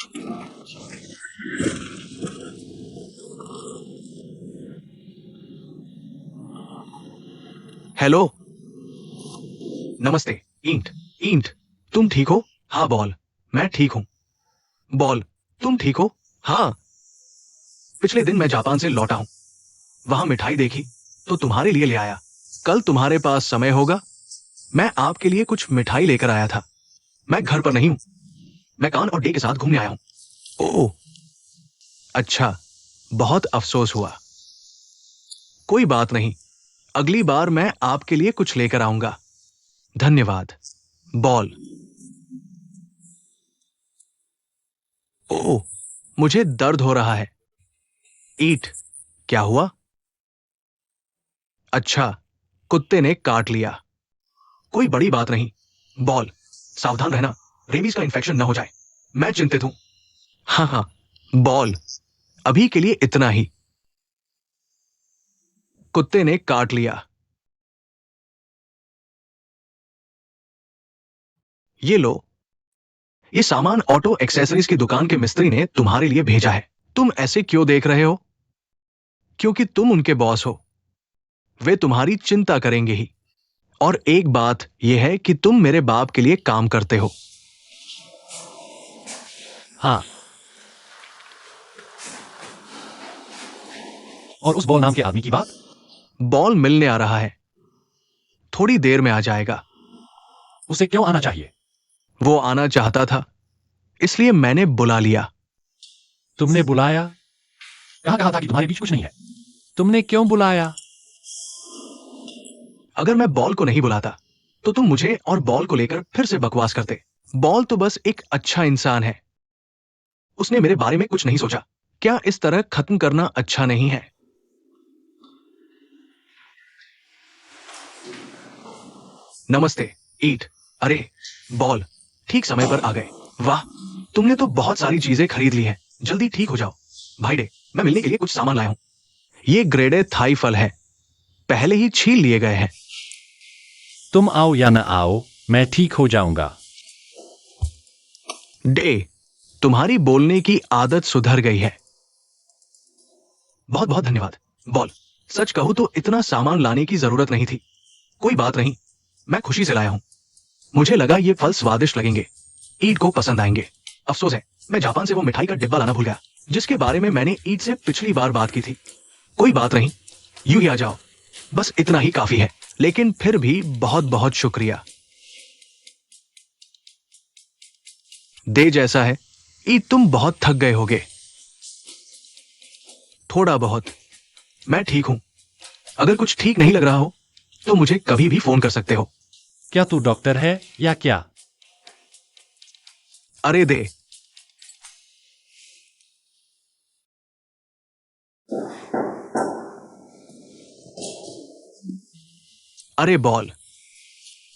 Hello. नमस्ते। ईंट। ईंट। तुम ठीक हो? हाँ बॉल, मैं ठीक हूँ। बॉल, तुम ठीक हो? हाँ। पिछले दिन मैं जापान से लौटा हूँ। वहां मिठाई देखी तो तुम्हारे लिए ले आया। कल तुम्हारे पास समय होगा? मैं आपके लिए कुछ मिठाई लेकर आया था। मैं घर पर नहीं हूँ। मैं कान और डे के साथ घूमने आया हूँ। ओह, अच्छा। बहुत अफसोस हुआ। कोई बात नहीं, अगली बार मैं आपके लिए कुछ लेकर आऊंगा। धन्यवाद। बॉल। ओह, मुझे दर्द हो रहा है। ईट। क्या हुआ? अच्छा, कुत्ते ने काट लिया। कोई बड़ी बात नहीं। बॉल, सावधान रहना, रेबीज का इन्फेक्शन न हो जाए। मैं चिंतित हूं। हाँ हाँ। बॉल, अभी के लिए इतना ही। कुत्ते ने काट लिया। ये लो। ये सामान ऑटो एक्सेसरीज की दुकान के मिस्त्री ने तुम्हारे लिए भेजा है। तुम ऐसे क्यों देख रहे हो? क्योंकि तुम उनके बॉस हो। वे तुम्हारी चिंता करेंगे ही। और एक बात यह है कि तुम मेरे बाप के लिए काम करते हो। हाँ। और उस बॉल नाम के आदमी की बात? बॉल मिलने आ रहा है। थोड़ी देर में आ जाएगा। उसे क्यों आना चाहिए? वो आना चाहता था, इसलिए मैंने बुला लिया। तुमने बुलाया? कहा था कि तुम्हारे बीच कुछ नहीं है। तुमने क्यों बुलाया? अगर मैं बॉल को नहीं बुलाता तो तुम मुझे और बॉल को लेकर फिर से बकवास करते। बॉल तो बस एक अच्छा इंसान है। उसने मेरे बारे में कुछ नहीं सोचा। क्या इस तरह खत्म करना अच्छा नहीं है? नमस्ते। ईट। अरे बॉल, ठीक समय पर आ गए। वाह, तुमने तो बहुत सारी चीजें खरीद ली हैं। जल्दी ठीक हो जाओ। भाई डे, मैं मिलने के लिए कुछ सामान लाया हूं। ये ग्रेडे थाई फल है, पहले ही छील लिए गए हैं। तुम आओ या न आओ, मैं ठीक हो जाऊंगा। डे, तुम्हारी बोलने की आदत सुधर गई है। बहुत बहुत धन्यवाद। बॉल, सच कहूं तो इतना सामान लाने की जरूरत नहीं थी। कोई बात नहीं, मैं खुशी से लाया हूं। मुझे लगा ये फल स्वादिष्ट लगेंगे, ईद को पसंद आएंगे। अफसोस है, मैं जापान से वो मिठाई का डिब्बा लाना भूल गया, जिसके बारे में मैंने ईद से पिछली बार बात की थी। कोई बात नहीं, यूं ही आ जाओ। बस इतना ही काफी है। लेकिन फिर भी बहुत बहुत शुक्रिया। दे जैसा है, ईद तुम बहुत थक गए होगे। थोड़ा बहुत। मैं ठीक हूं। अगर कुछ ठीक नहीं लग रहा हो तो मुझे कभी भी फोन कर सकते हो। क्या तू डॉक्टर है या क्या? अरे दे। अरे बॉल।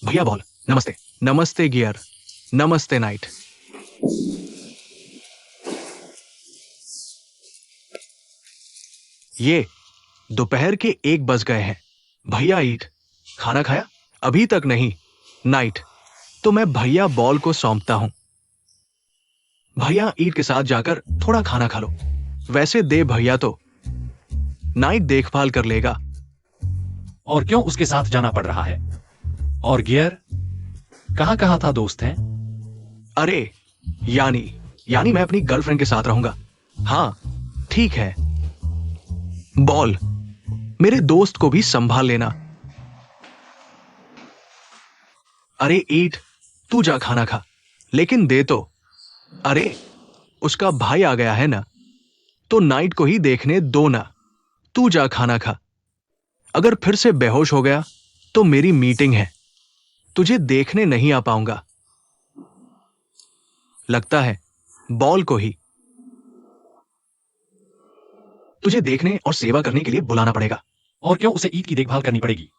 भैया बॉल, नमस्ते। नमस्ते गियर। नमस्ते नाइट। ये दोपहर के 1 बज गए हैं। भैया ईट, खाना खाया? अभी तक नहीं। नाइट। तो मैं भैया बॉल को सौंपता हूं। भैया ईट के साथ जाकर थोड़ा खाना खा लो। वैसे दे भैया तो नाइट देखभाल कर लेगा। और क्यों उसके साथ जाना पड़ रहा है? और गियर कहाँ था दोस्त है? अरे यानी यानी मैं अपनी गर्लफ्रेंड के साथ रहूंगा। हाँ, ठीक है। बॉल, मेरे दोस्त को भी संभाल लेना। अरे ईट, तू जा खाना खा, लेकिन दे तो। अरे, उसका भाई आ गया है ना, तो नाइट को ही देखने दो ना। तू जा खाना खा। अगर फिर से बेहोश हो गया तो मेरी मीटिंग है, तुझे देखने नहीं आ पाऊंगा। लगता है बॉल को ही तुझे देखने और सेवा करने के लिए बुलाना पड़ेगा। और क्यों उसे ईद की देखभाल करनी पड़ेगी?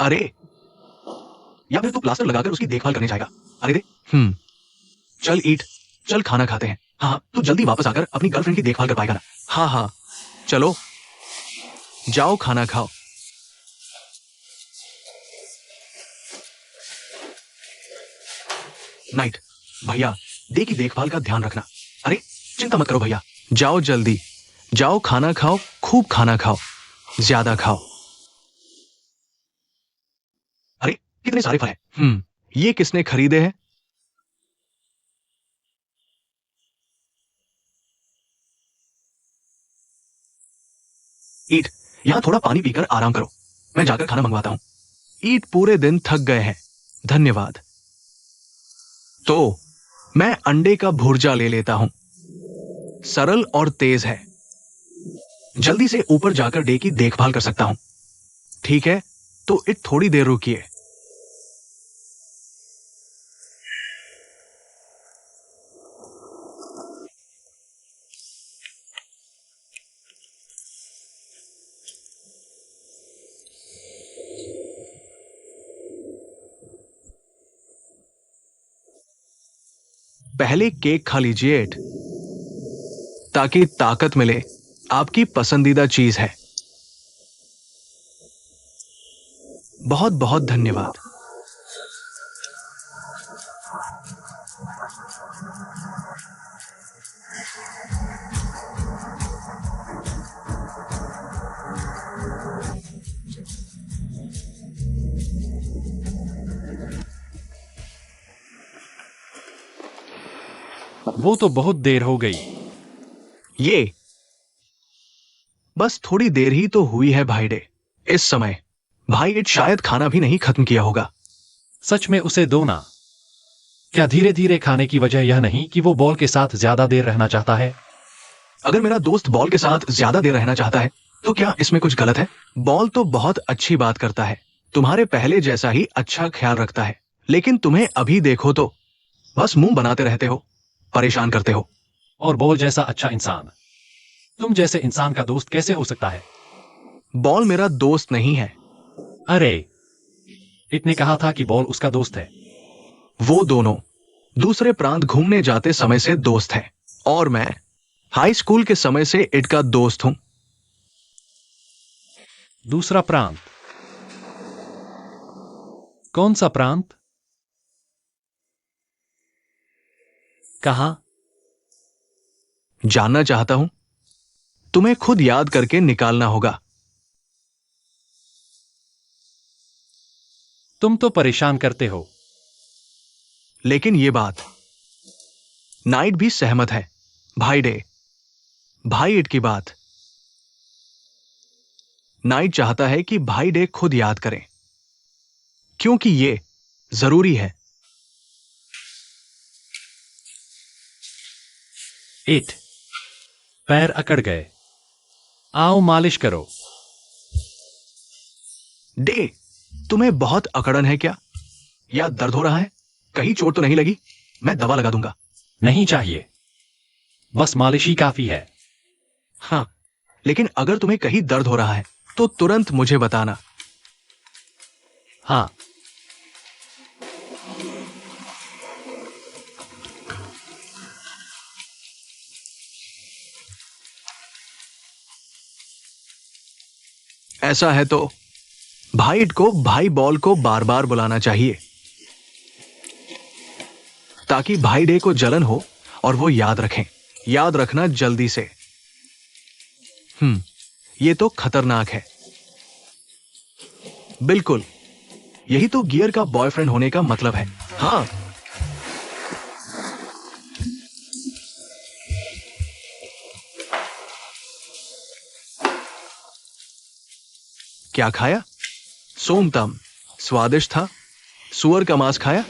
अरे, या फिर तू प्लास्टर लगाकर उसकी देखभाल करने जाएगा। अरे दे। चल ईट, चल खाना खाते हैं। हाँ हाँ, तू जल्दी वापस आकर अपनी गर्लफ्रेंड की देखभाल कर पाएगा ना? हाँ हाँ, चलो जाओ खाना खाओ। नाइट। भैया, दे की देखभाल का ध्यान रखना। अरे चिंता मत करो भैया, जाओ जल्दी, जाओ खाना खाओ, खूब खाना खाओ, ज्यादा खाओ। अरे कितने सारे फल हैं। ये किसने खरीदे हैं? ईट, यहां थोड़ा पानी पीकर आराम करो, मैं जाकर खाना मंगवाता हूं। ईट पूरे दिन थक गए हैं, धन्यवाद। तो मैं अंडे का भुर्जा ले लेता हूं, सरल और तेज है, जल्दी से ऊपर जाकर डे की देखभाल कर सकता हूं। ठीक है, तो ईट थोड़ी देर रुकिए। पहले केक खा लीजिए ईट, ताकि ताकत मिले। आपकी पसंदीदा चीज है। बहुत बहुत धन्यवाद। वो तो बहुत देर हो गई। ये बस थोड़ी देर ही तो हुई है भाई डे। इस समय भाई ईट शायद खाना भी नहीं खत्म किया होगा। सच में उसे दो ना। क्या धीरे धीरे खाने की वजह यह नहीं कि वो बॉल के साथ ज्यादा देर रहना चाहता है? अगर मेरा दोस्त बॉल के साथ ज्यादा देर रहना चाहता है तो क्या इसमें कुछ गलत है? बॉल तो बहुत अच्छी बात करता है, तुम्हारे पहले जैसा ही अच्छा ख्याल रखता है, लेकिन तुम्हें अभी देखो तो बस मुंह बनाते रहते हो, परेशान करते हो। और बॉल जैसा अच्छा इंसान तुम जैसे इंसान का दोस्त कैसे हो सकता है? बॉल मेरा दोस्त नहीं है। अरे, इतने कहा था कि बॉल उसका दोस्त है। वो दोनों दूसरे प्रांत घूमने जाते समय से दोस्त हैं, और मैं हाई स्कूल के समय से इट का दोस्त हूं। दूसरा प्रांत? कौन सा प्रांत? कहां? जानना चाहता हूं, तुम्हें खुद याद करके निकालना होगा। तुम तो परेशान करते हो। लेकिन ये बात नाइट भी सहमत है। भाई डे, भाई इट की बात। नाइट चाहता है कि भाई डे खुद याद करें, क्योंकि ये जरूरी है। इट, पैर अकड़ गए, आओ मालिश करो। डे, तुम्हें बहुत अकड़न है क्या, या दर्द हो रहा है? कहीं चोट तो नहीं लगी? मैं दवा लगा दूंगा। नहीं चाहिए, बस मालिश ही काफी है। हाँ, लेकिन अगर तुम्हें कहीं दर्द हो रहा है तो तुरंत मुझे बताना। हाँ। ऐसा है तो भाई इट को भाई बॉल को बार बार बुलाना चाहिए, ताकि भाई डे को जलन हो और वो याद रखें। याद रखना जल्दी से। ये तो खतरनाक है। बिल्कुल, यही तो गियर का बॉयफ्रेंड होने का मतलब है। हाँ, क्या खाया? सोमतम स्वादिष्ट था। सुअर का मांस खाया?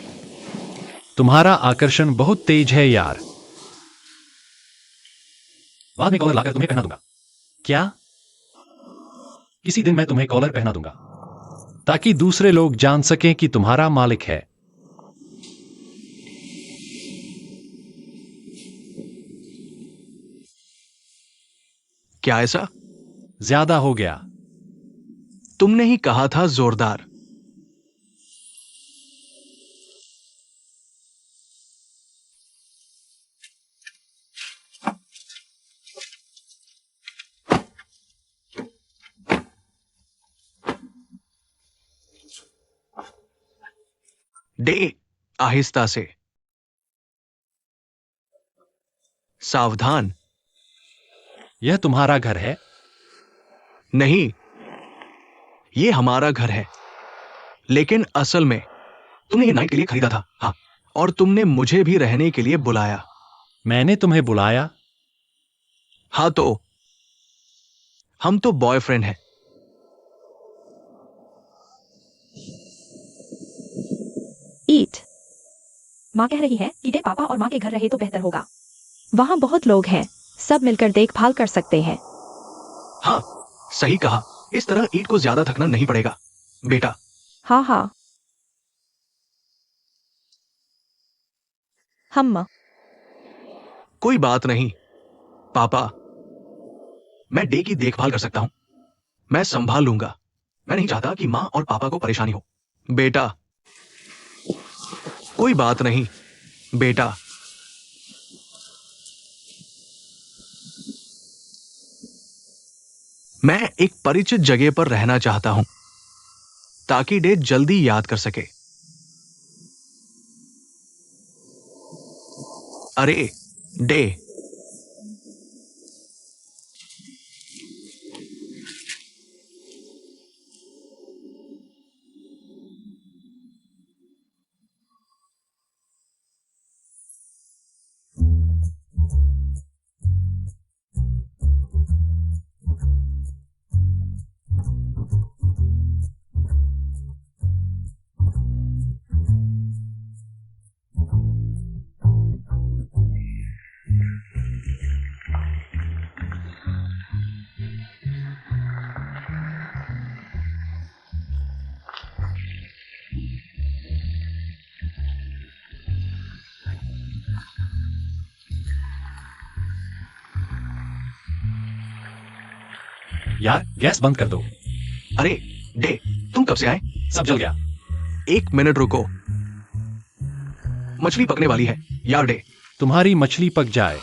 तुम्हारा आकर्षण बहुत तेज है यार। बाद में कॉलर लाकर तुम्हें पहना दूंगा। क्या? किसी दिन मैं तुम्हें कॉलर पहना दूंगा, ताकि दूसरे लोग जान सकें कि तुम्हारा मालिक है। क्या ऐसा? ज्यादा हो गया। तुमने ही कहा था जोरदार। डे, आहिस्ता से। सावधान। यह तुम्हारा घर है? नहीं, ये हमारा घर है, लेकिन असल में तुमने ये नाइट के लिए खरीदा था। हाँ, और तुमने मुझे भी रहने के लिए बुलाया। मैंने तुम्हें बुलाया? हाँ, तो हम तो बॉयफ्रेंड हैं। ईट। माँ कह रही है कि डे पापा और माँ के घर रहे तो बेहतर होगा। वहाँ बहुत लोग हैं, सब मिलकर देखभाल कर सकते हैं। हाँ, सही कहा। इस तरह ईट को ज्यादा थकना नहीं पड़ेगा, बेटा। हाँ हाँ। हम कोई बात नहीं, पापा। मैं डे की देखभाल कर सकता हूं। मैं संभाल लूंगा। मैं नहीं चाहता कि माँ और पापा को परेशानी हो। बेटा, कोई बात नहीं, बेटा। मैं एक परिचित जगह पर रहना चाहता हूं ताकि डे जल्दी याद कर सके। अरे डे, यार, गैस बंद कर दो। अरे डे, तुम कब से आए? सब जल गया। 1 मिनट रुको। मछली पकने वाली है यार डे। तुम्हारी मछली पक जाए।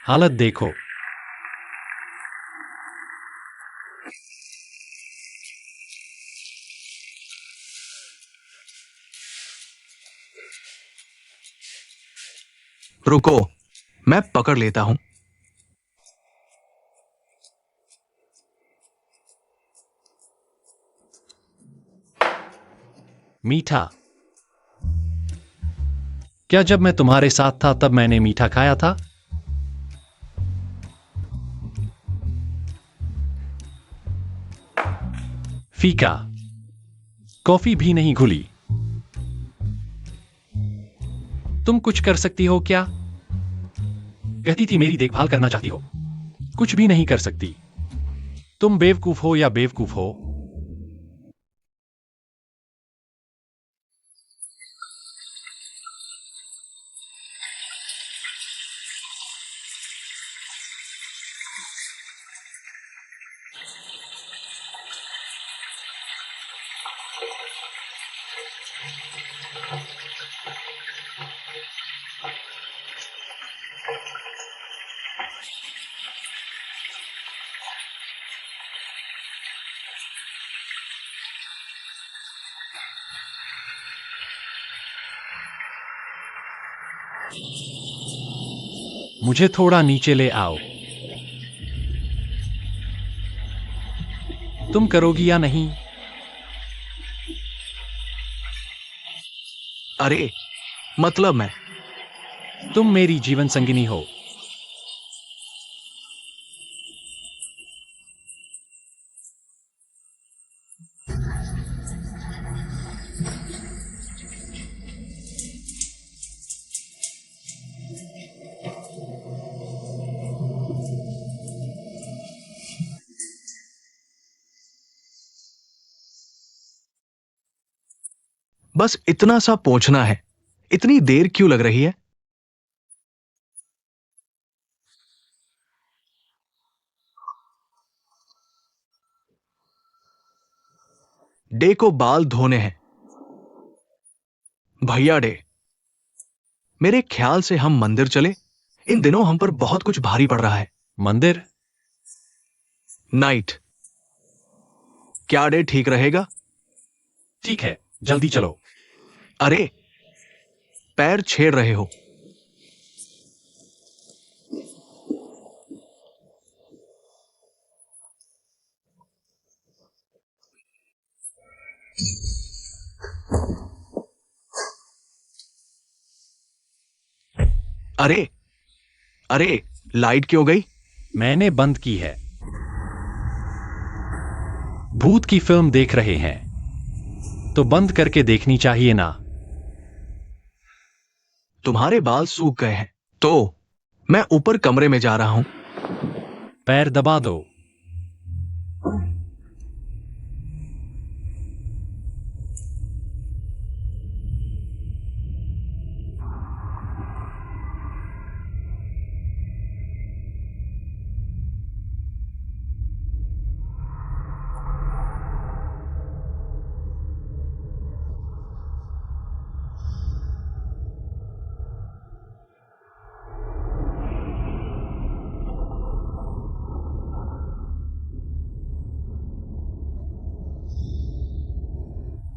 हालत देखो। रुको, मैं पकड़ लेता हूं। मीठा। क्या जब मैं तुम्हारे साथ था तब मैंने मीठा खाया था? फीका। कॉफी भी नहीं घुली। तुम कुछ कर सकती हो क्या? कहती थी मेरी देखभाल करना चाहती हो। कुछ भी नहीं कर सकती। तुम बेवकूफ हो या बेवकूफ हो? मुझे थोड़ा नीचे ले आओ। तुम करोगी या नहीं? अरे मतलब मैं। तुम मेरी जीवन संगिनी हो। बस इतना सा पहुंचना है। इतनी देर क्यों लग रही है? डे को बाल धोने हैं। भैया डे, मेरे ख्याल से हम मंदिर चले। इन दिनों हम पर बहुत कुछ भारी पड़ रहा है। मंदिर? नाइट। क्या डे ठीक रहेगा? ठीक है, जल्दी चलो। अरे, पैर छेड़ रहे हो। अरे, अरे, लाइट क्यों गई? मैंने बंद की है। भूत की फिल्म देख रहे हैं तो बंद करके देखनी चाहिए ना। तुम्हारे बाल सूख गए हैं। तो मैं ऊपर कमरे में जा रहा हूं। पैर दबा दो।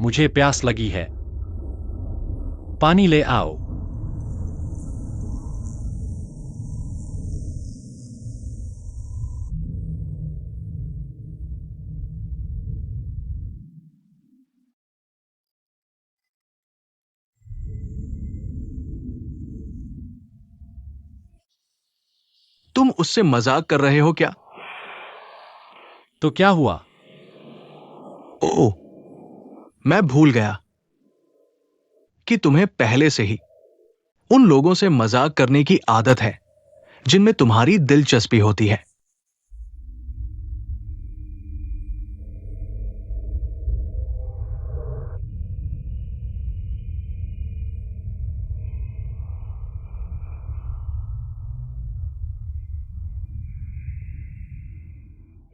मुझे प्यास लगी है, पानी ले आओ। तुम उससे मजाक कर रहे हो क्या? तो क्या हुआ? ओह, मैं भूल गया कि तुम्हें पहले से ही उन लोगों से मजाक करने की आदत है जिनमें तुम्हारी दिलचस्पी होती है।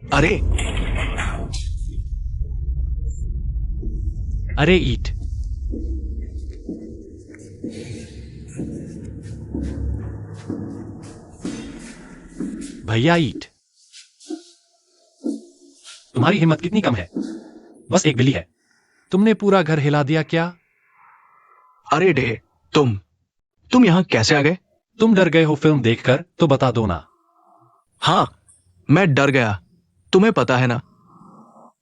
अरे, अरे ईट। भैया ईट, तुम्हारी हिम्मत कितनी कम है। बस एक बिल्ली है, तुमने पूरा घर हिला दिया क्या? अरे डे, तुम यहां कैसे आ गए? तुम डर गए हो फिल्म देखकर तो बता दो ना। हां, मैं डर गया। तुम्हें पता है ना?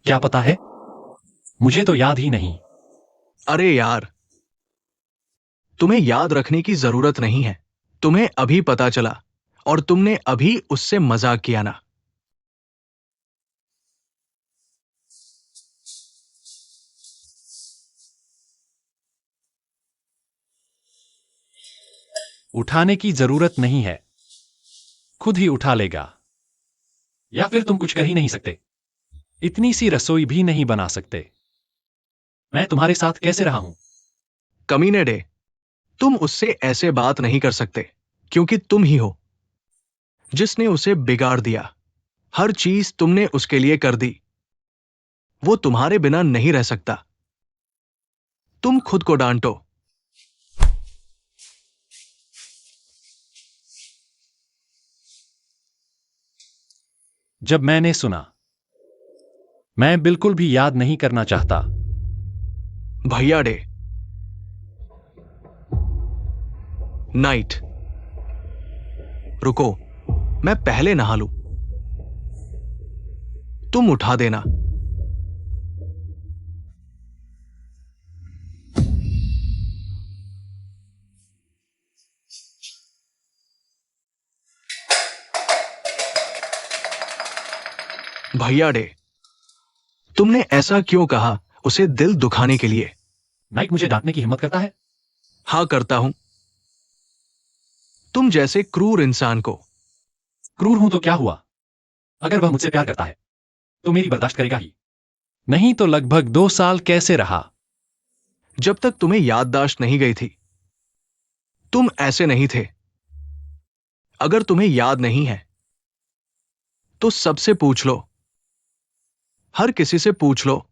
क्या पता है? मुझे तो याद ही नहीं। अरे यार, तुम्हें याद रखने की जरूरत नहीं है। तुम्हें अभी पता चला और तुमने अभी उससे मजाक किया ना। उठाने की जरूरत नहीं है, खुद ही उठा लेगा। या फिर तुम कुछ कर ही नहीं सकते, इतनी सी रसोई भी नहीं बना सकते। मैं तुम्हारे साथ कैसे रहा हूं? कमीने डे, तुम उससे ऐसे बात नहीं कर सकते क्योंकि तुम ही हो जिसने उसे बिगाड़ दिया। हर चीज तुमने उसके लिए कर दी। वो तुम्हारे बिना नहीं रह सकता। तुम खुद को डांटो। जब मैंने सुना, मैं बिल्कुल भी याद नहीं करना चाहता। भैया डे, नाइट। रुको, मैं पहले नहा लूं। तुम उठा देना। भैया डे, तुमने ऐसा क्यों कहा उसे दिल दुखाने के लिए? नाइट मुझे डांटने की हिम्मत करता है? हाँ, करता हूं। तुम जैसे क्रूर इंसान को। क्रूर हूं तो क्या हुआ? अगर वह मुझसे प्यार करता है तो मेरी बर्दाश्त करेगा ही। नहीं तो लगभग 2 साल कैसे रहा? जब तक तुम्हें याददाश्त नहीं गई थी तुम ऐसे नहीं थे। अगर तुम्हें याद नहीं है तो सबसे पूछ लो। हर किसी से पूछ लो।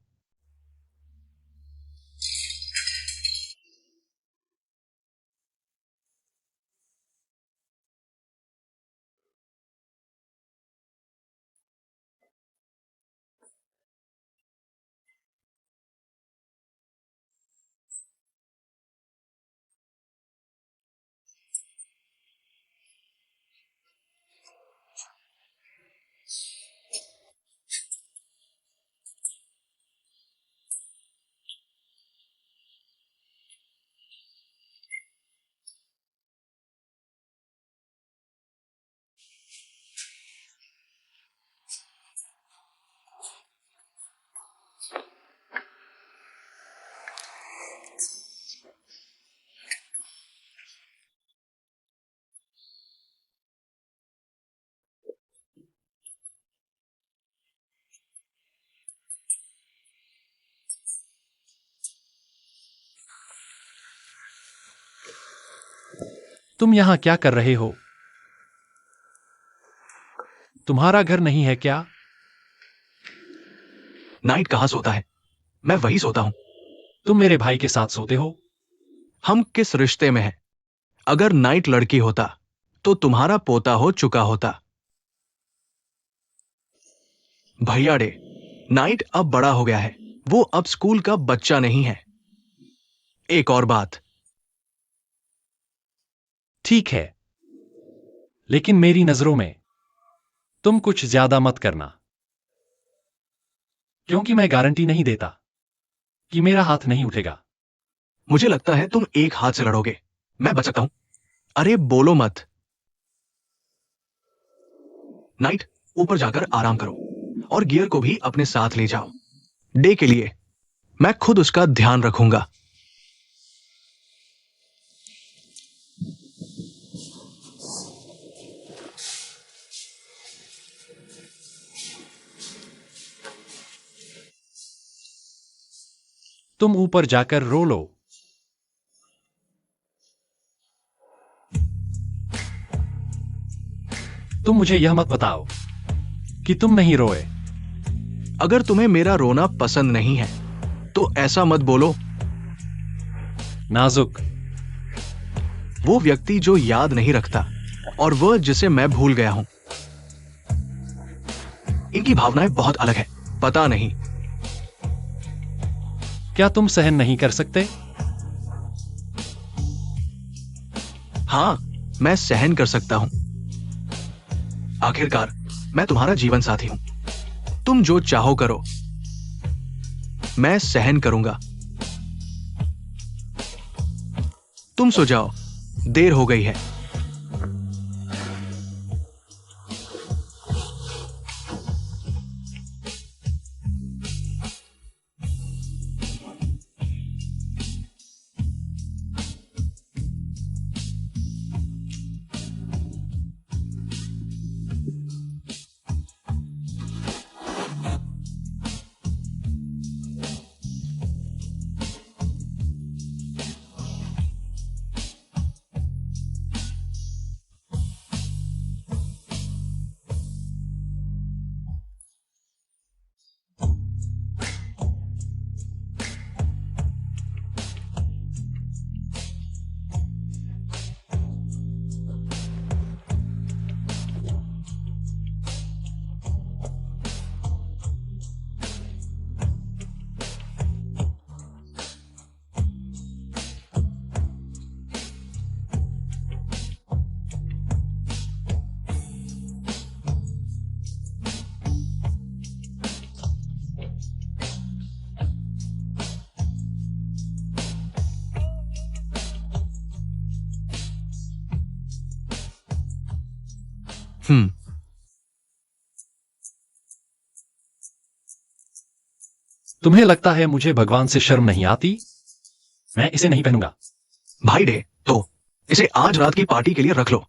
तुम यहां क्या कर रहे हो? तुम्हारा घर नहीं है क्या? नाइट कहाँ सोता है? मैं वही सोता हूं। तुम मेरे भाई के साथ सोते हो? हम किस रिश्ते में हैं? अगर नाइट लड़की होता तो तुम्हारा पोता हो चुका होता। भैया डे, नाइट अब बड़ा हो गया है। वो अब स्कूल का बच्चा नहीं है। एक और बात। ठीक है, लेकिन मेरी नजरों में तुम कुछ ज्यादा मत करना, क्योंकि मैं गारंटी नहीं देता कि मेरा हाथ नहीं उठेगा। मुझे लगता है तुम एक हाथ से लड़ोगे। मैं बच सकता हूं। अरे बोलो मत। नाइट, ऊपर जाकर आराम करो और गियर को भी अपने साथ ले जाओ। डे के लिए मैं खुद उसका ध्यान रखूंगा। तुम ऊपर जाकर रो लो। तुम मुझे यह मत बताओ कि तुम नहीं रोए। अगर तुम्हें मेरा रोना पसंद नहीं है तो ऐसा मत बोलो। नाजुक। वो व्यक्ति जो याद नहीं रखता और वह जिसे मैं भूल गया हूं, इनकी भावनाएं बहुत अलग है। पता नहीं। क्या तुम सहन नहीं कर सकते? हां, मैं सहन कर सकता हूं। आखिरकार मैं तुम्हारा जीवन साथी हूं। तुम जो चाहो करो, मैं सहन करूंगा। तुम सो जाओ, देर हो गई है। हम्म। तुम्हें लगता है मुझे भगवान से शर्म नहीं आती? मैं इसे नहीं पहनूंगा। भाई डे, तो इसे आज रात की पार्टी के लिए रख लो।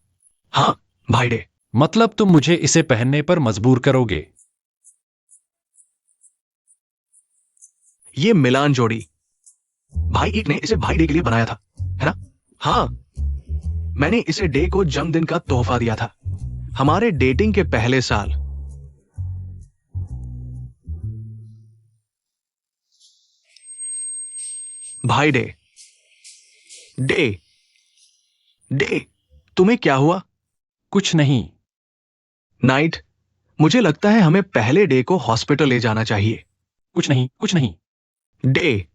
हां भाई डे। मतलब तुम मुझे इसे पहनने पर मजबूर करोगे? ये मिलान जोड़ी भाई एक ने इसे भाई डे के लिए बनाया था, है ना? हाँ, मैंने इसे डे को जन्मदिन का तोहफा दिया था, हमारे डेटिंग के पहले साल। भाई डे। डे। डे, तुम्हें क्या हुआ? कुछ नहीं। नाइट, मुझे लगता है हमें पहले डे को हॉस्पिटल ले जाना चाहिए। कुछ नहीं, कुछ नहीं। डे,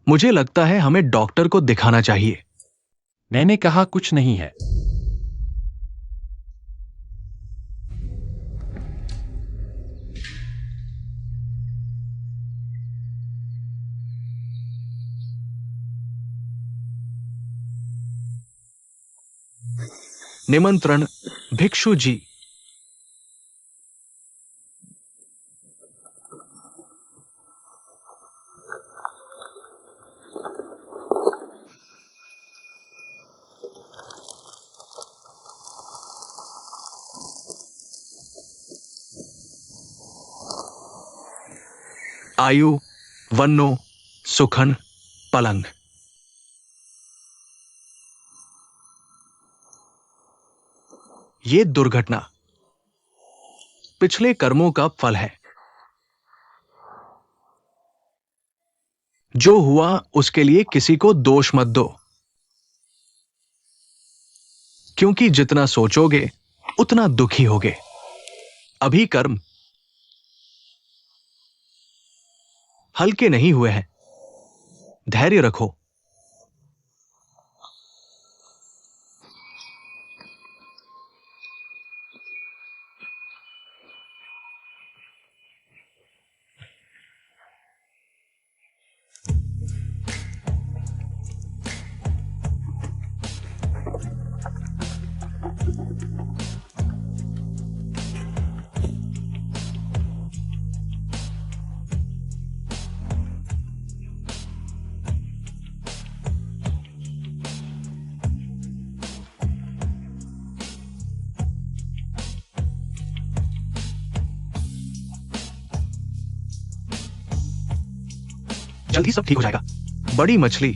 मुझे लगता है हमें डॉक्टर को दिखाना चाहिए। मैंने कहा कुछ नहीं है। निमंत्रण भिक्षु जी। आयु वन्नो सुखन पलंग। ये दुर्घटना पिछले कर्मों का फल है। जो हुआ उसके लिए किसी को दोष मत दो, क्योंकि जितना सोचोगे उतना दुखी होगे। अभी कर्म हल्के नहीं हुए हैं। धैर्य रखो। जल्दी सब ठीक हो जाएगा। बड़ी मछली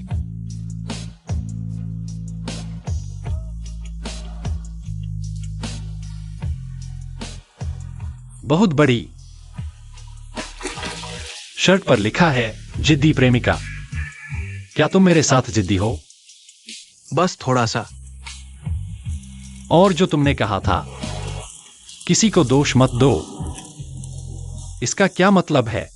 बहुत बड़ी। शर्ट पर लिखा है जिद्दी प्रेमिका। क्या तुम मेरे साथ जिद्दी हो? बस थोड़ा सा। और जो तुमने कहा था किसी को दोष मत दो, इसका क्या मतलब है?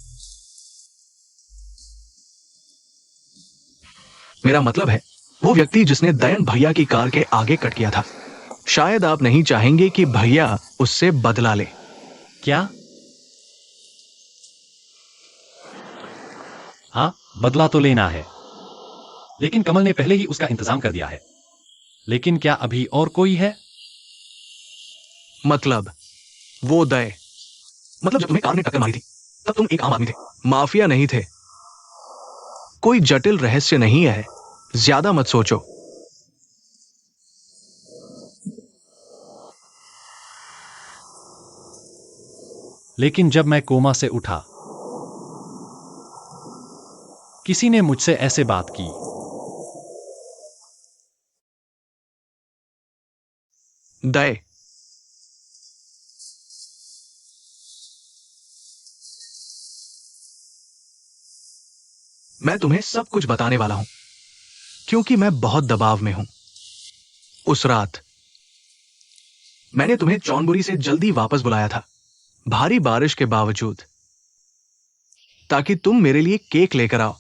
मेरा मतलब है वो व्यक्ति जिसने दयन भैया की कार के आगे कट किया था। शायद आप नहीं चाहेंगे कि भैया उससे बदला ले। क्या? हाँ, बदला तो लेना है, लेकिन कमल ने पहले ही उसका इंतजाम कर दिया है। लेकिन क्या अभी और कोई है? मतलब वो दय, मतलब जब तुम्हें कार ने टक्कर मारी थी तब तुम एक आम आदमी थे, माफिया नहीं थे। कोई जटिल रहस्य नहीं है, ज्यादा मत सोचो। लेकिन जब मैं कोमा से उठा, किसी ने मुझसे ऐसे बात की। दय, मैं तुम्हें सब कुछ बताने वाला हूं, क्योंकि मैं बहुत दबाव में हूं। उस रात मैंने तुम्हें चौनबुरी से जल्दी वापस बुलाया था, भारी बारिश के बावजूद, ताकि तुम मेरे लिए केक लेकर आओ।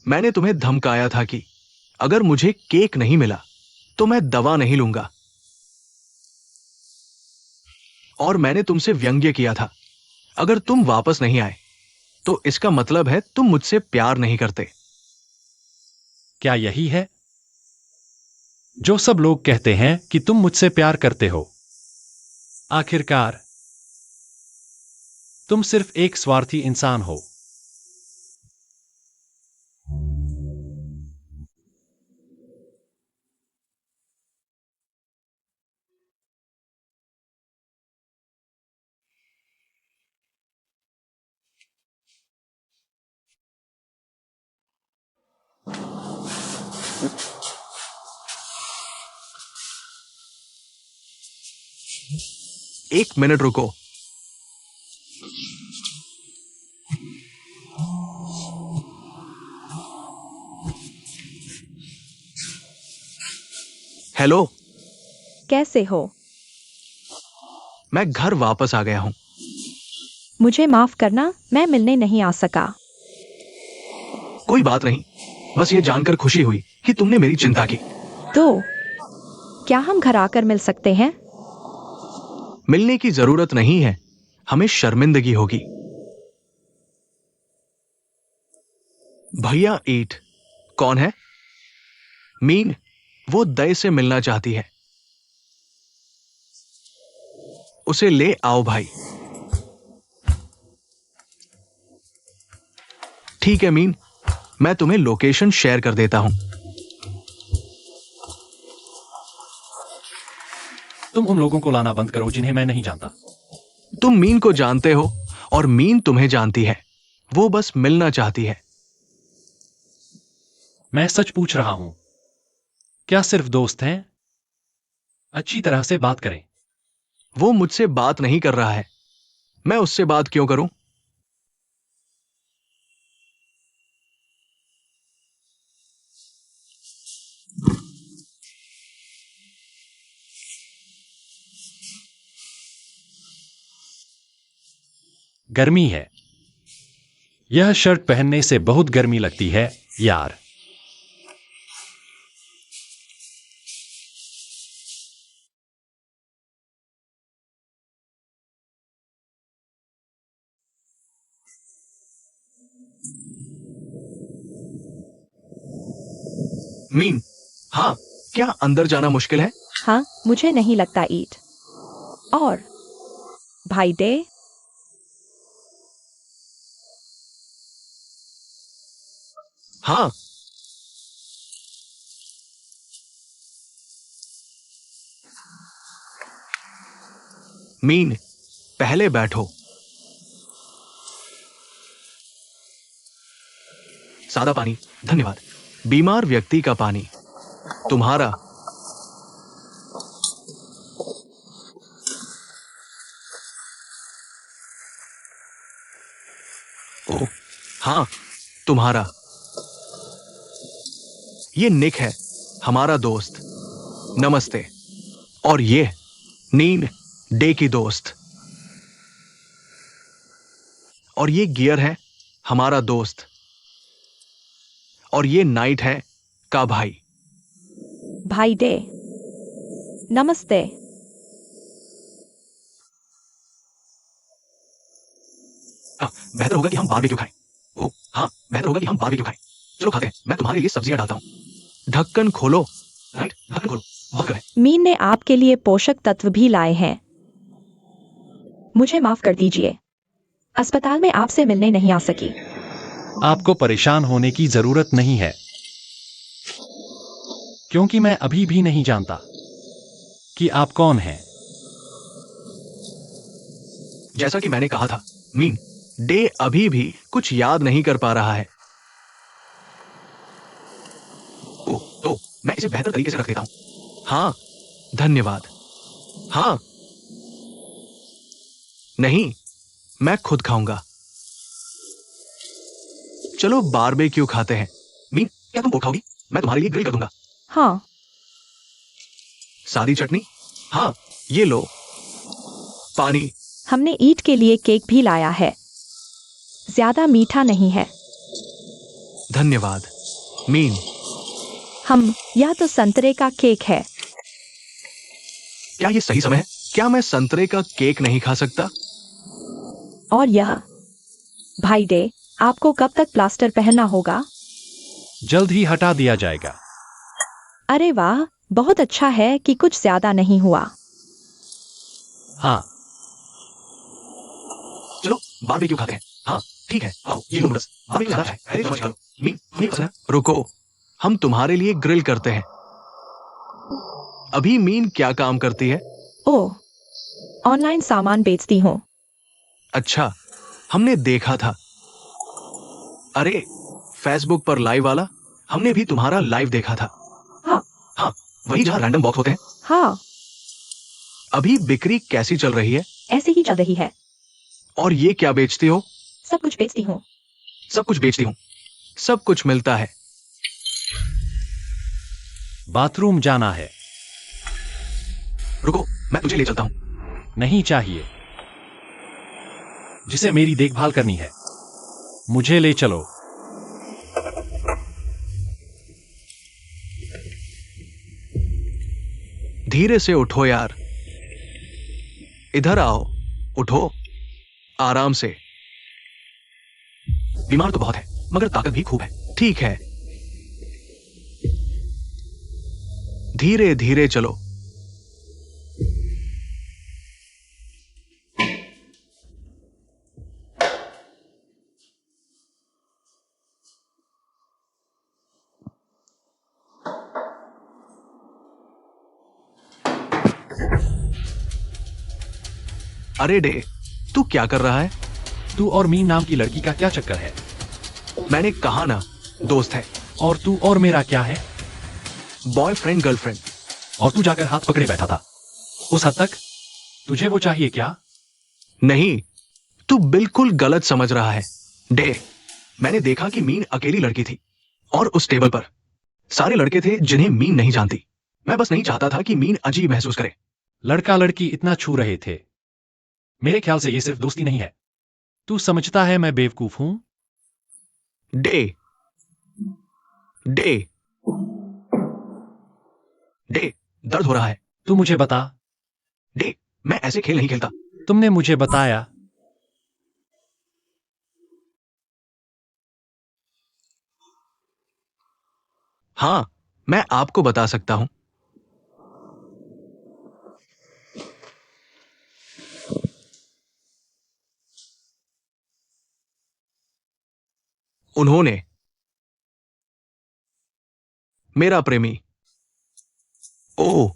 मैंने तुम्हें धमकाया था कि अगर मुझे केक नहीं मिला तो मैं दवा नहीं लूंगा। और मैंने तुमसे व्यंग्य किया था, अगर तुम वापस नहीं आए तो इसका मतलब है तुम मुझसे प्यार नहीं करते। क्या यही है जो सब लोग कहते हैं कि तुम मुझसे प्यार करते हो? आखिरकार तुम सिर्फ एक स्वार्थी इंसान हो। एक मिनट रुको। हेलो, कैसे हो? मैं घर वापस आ गया हूं। मुझे माफ करना, मैं मिलने नहीं आ सका। कोई बात नहीं, बस ये जानकर खुशी हुई कि तुमने मेरी चिंता की। तो क्या हम घर आकर मिल सकते हैं? मिलने की जरूरत नहीं है, हमें शर्मिंदगी होगी। भैया ईट कौन है? मीन, वो दय से मिलना चाहती है। उसे ले आओ भाई। ठीक है मीन, मैं तुम्हें लोकेशन शेयर कर देता हूं। तुम उन लोगों को लाना बंद करो जिन्हें मैं नहीं जानता। तुम मीन को जानते हो और मीन तुम्हें जानती है। वो बस मिलना चाहती है। मैं सच पूछ रहा हूं, क्या सिर्फ दोस्त हैं? अच्छी तरह से बात करें। वो मुझसे बात नहीं कर रहा है, मैं उससे बात क्यों करूं? गर्मी है। यह शर्ट पहनने से बहुत गर्मी लगती है यार। मीन, हाँ, क्या अंदर जाना मुश्किल है? हाँ, मुझे नहीं लगता ईट। और भाई डे, हाँ। मीन, पहले बैठो। सादा पानी, धन्यवाद। बीमार व्यक्ति का पानी। तुम्हारा। ओह, हाँ, तुम्हारा। ये निक है, हमारा दोस्त। नमस्ते। और ये नीन, डे की दोस्त। और ये गियर है, हमारा दोस्त। और ये नाइट है, का भाई। भाई डे, नमस्ते। बेहतर होगा कि हम बारबेक्यू खाएं। ओह, हाँ, बेहतर होगा कि हम बारबेक्यू खाएं। चलो खाते हैं, मैं तुम्हारे लिए सब्जियां डालता हूं। ढक्कन खोलो। राइट, ढक्कन खोलो। बहुत है। मीन ने आपके लिए पोषक तत्व भी लाए हैं। मुझे माफ कर दीजिए, अस्पताल में आपसे मिलने नहीं आ सकी। आपको परेशान होने की जरूरत नहीं है, क्योंकि मैं अभी भी नहीं जानता कि आप कौन हैं। जैसा कि मैंने कहा था, मीन, डे अभी भी कुछ याद नहीं कर पा रहा है। ओह, तो मैं इसे बेहतर तरीके से रख देता हूं। हाँ, धन्यवाद। हाँ, नहीं, मैं खुद खाऊंगा। चलो बारबेक्यू खाते हैं। मीन, क्या तुम वो खाओगी? मैं तुम्हारे लिए ग्रिल कर दूंगा। हाँ, सादी चटनी। हाँ, ये लो। पानी। हमने ईट के लिए केक भी लाया है। ज्यादा मीठा नहीं है। धन्यवाद। मीन, यह तो संतरे का केक है। क्या ये सही समय है? क्या मैं संतरे का केक नहीं खा सकता? और यह भाई डे, आपको कब तक प्लास्टर पहनना होगा? जल्द ही हटा दिया जाएगा। अरे वाह, बहुत अच्छा है कि कुछ ज्यादा नहीं हुआ। हाँ, चलो बारबेक्यू खाते हैं। हाँ, ठीक है, आओ, ये लो नूडल्स। बारबेक्यू ज्यादा है, पहले चम्मच खा लो। मीन, तुम्हें पसंद है? रुको, हम तुम्हारे लिए ग्रिल करते हैं। अभी मीन क्या काम करती है? ओह, ऑनलाइन सामान बेचती हूँ। अच्छा, हमने देखा था। अरे, फेसबुक पर लाइव वाला, हमने भी तुम्हारा लाइव देखा था। हाँ, हाँ, वही जहां रैंडम बॉक्स होते हैं। हाँ, अभी बिक्री कैसी चल रही है? ऐसे ही चल रही है। और ये क्या बेचती हो? सब कुछ बेचती हूँ। सब कुछ बेचती हूँ। सब कुछ मिलता है। बाथरूम जाना है। रुको, मैं तुझे ले चलता हूँ। नहीं चाहिए, जिसे मेरी देखभाल करनी है। मुझे ले चलो। धीरे से उठो यार। इधर आओ, उठो, आराम से। बीमार तो बहुत है, मगर ताकत भी खूब है। ठीक है, धीरे धीरे चलो। अरे डे, तू क्या कर रहा है? तू और मीन नाम की लड़की का क्या चक्कर है? मैंने कहा ना, दोस्त है। और तू और मेरा क्या है? Boyfriend girlfriend. और तू जाकर हाथ पकड़े बैठा था। उस हद तक तुझे वो चाहिए क्या? नहीं, तू बिल्कुल गलत समझ रहा है। डे, मैंने देखा कि मीन अकेली लड़की थी और उस टेबल पर सारे लड़के थे जिन्हें मीन नहीं जानती। मैं बस नहीं चाहता था कि मीन अजीब महसूस करे। लड़का लड़की इतना छू रहे थे। मेरे ख्याल से ये सिर्फ दोस्ती नहीं है। तू समझता है मैं बेवकूफ हूं? डे, डे, डे, दर्द हो रहा है। तू मुझे बता। डे, मैं ऐसे खेल नहीं खेलता। तुमने मुझे बताया। हां, मैं आपको बता सकता हूं। उन्होंने, मेरा प्रेमी। ओह,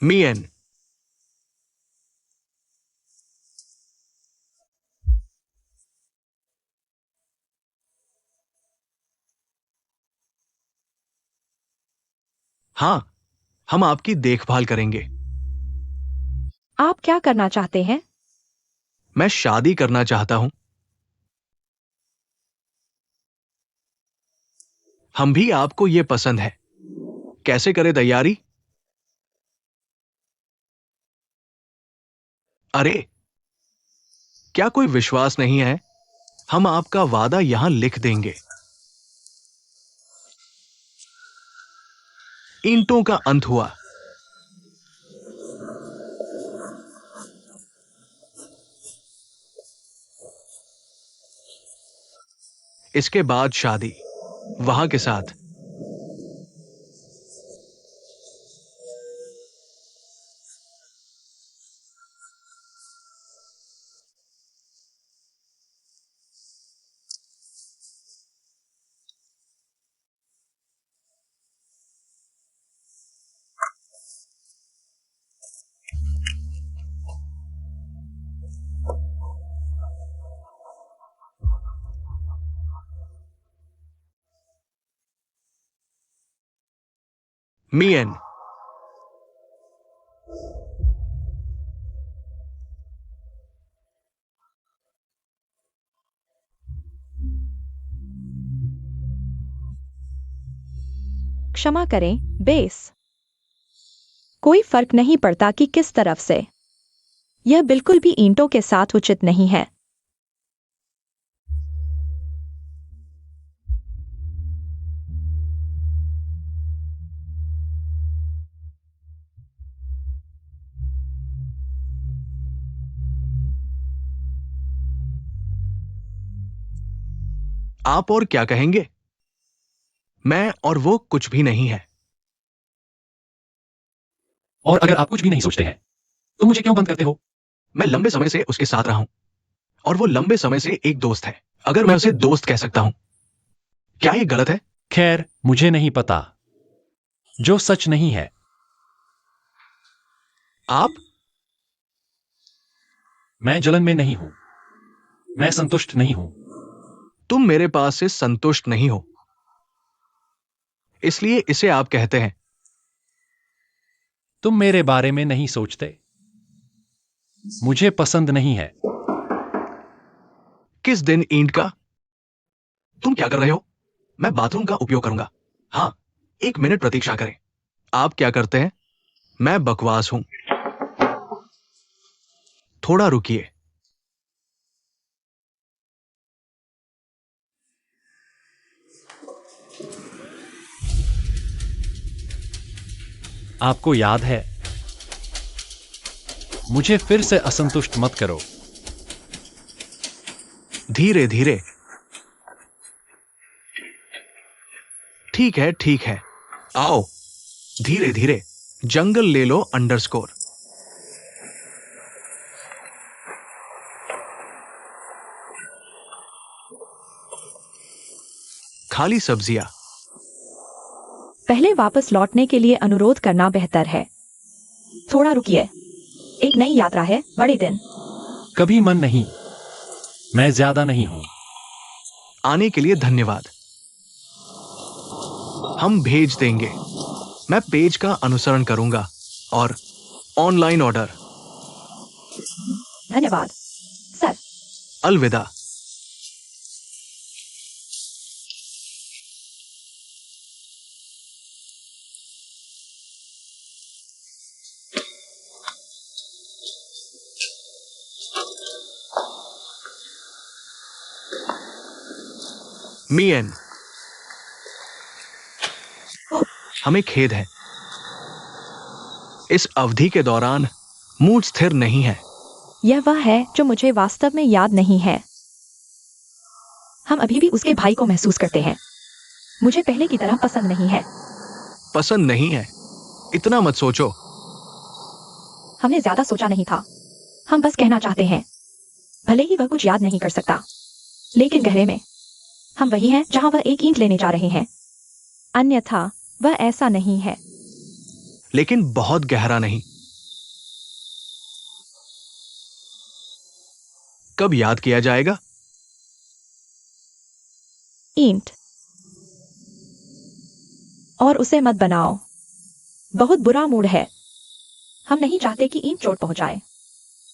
मियन। हां, हम आपकी देखभाल करेंगे। आप क्या करना चाहते हैं? मैं शादी करना चाहता हूं। हम भी आपको ये पसंद है। कैसे करें तैयारी? अरे, क्या कोई विश्वास नहीं है? हम आपका वादा यहां लिख देंगे। ईंटों का अंत हुआ। इसके बाद शादी, वहां के साथ। मियन, क्षमा करें, बेस। कोई फर्क नहीं पड़ता कि किस तरफ से। यह बिल्कुल भी ईंटों के साथ उचित नहीं है। आप और क्या कहेंगे? मैं और वो कुछ भी नहीं है। और अगर आप कुछ भी नहीं सोचते हैं तो मुझे क्यों बंद करते हो? मैं लंबे समय से उसके साथ रहा हूं और वो लंबे समय से एक दोस्त है। अगर मैं उसे दोस्त कह सकता हूं, क्या ये गलत है? खैर, मुझे नहीं पता। जो सच नहीं है। आप, मैं जलन में नहीं हूं। मैं संतुष्ट नहीं हूं। तुम मेरे पास से संतुष्ट नहीं हो, इसलिए इसे आप कहते हैं। तुम मेरे बारे में नहीं सोचते। मुझे पसंद नहीं है। किस दिन ईंट का? तुम क्या कर रहे हो? मैं बाथरूम का उपयोग करूंगा। हाँ, 1 मिनट प्रतीक्षा करें। आप क्या करते हैं? मैं बकवास हूं। थोड़ा रुकिए। आपको याद है, मुझे फिर से असंतुष्ट मत करो। धीरे धीरे। ठीक है, ठीक है। आओ, धीरे धीरे। जंगल ले लो अंडरस्कोर। खाली सब्जियां। पहले वापस लौटने के लिए अनुरोध करना बेहतर है। थोड़ा रुकिए। एक नई यात्रा है, बड़े दिन। कभी मन नहीं, मैं ज्यादा नहीं हूं। आने के लिए धन्यवाद। हम भेज देंगे। मैं पेज का अनुसरण करूंगा और ऑनलाइन ऑर्डर। धन्यवाद सर। अलविदा। मियन, हमें खेद है। इस अवधि के दौरान मूड स्थिर नहीं है। यह वह है जो मुझे वास्तव में याद नहीं है। हम अभी भी उसके भाई को महसूस करते हैं। मुझे पहले की तरह पसंद नहीं है। पसंद नहीं है? इतना मत सोचो। हमने ज्यादा सोचा नहीं था। हम बस कहना चाहते हैं, भले ही वह कुछ याद नहीं कर सकता, लेकिन गहरे में हम वही हैं जहां वह एक ईंट लेने जा रहे हैं। अन्यथा वह ऐसा नहीं है। लेकिन बहुत गहरा नहीं। कब याद किया जाएगा? ईंट। और उसे मत बनाओ। बहुत बुरा मूड है। हम नहीं चाहते कि ईंट चोट पहुंचाए।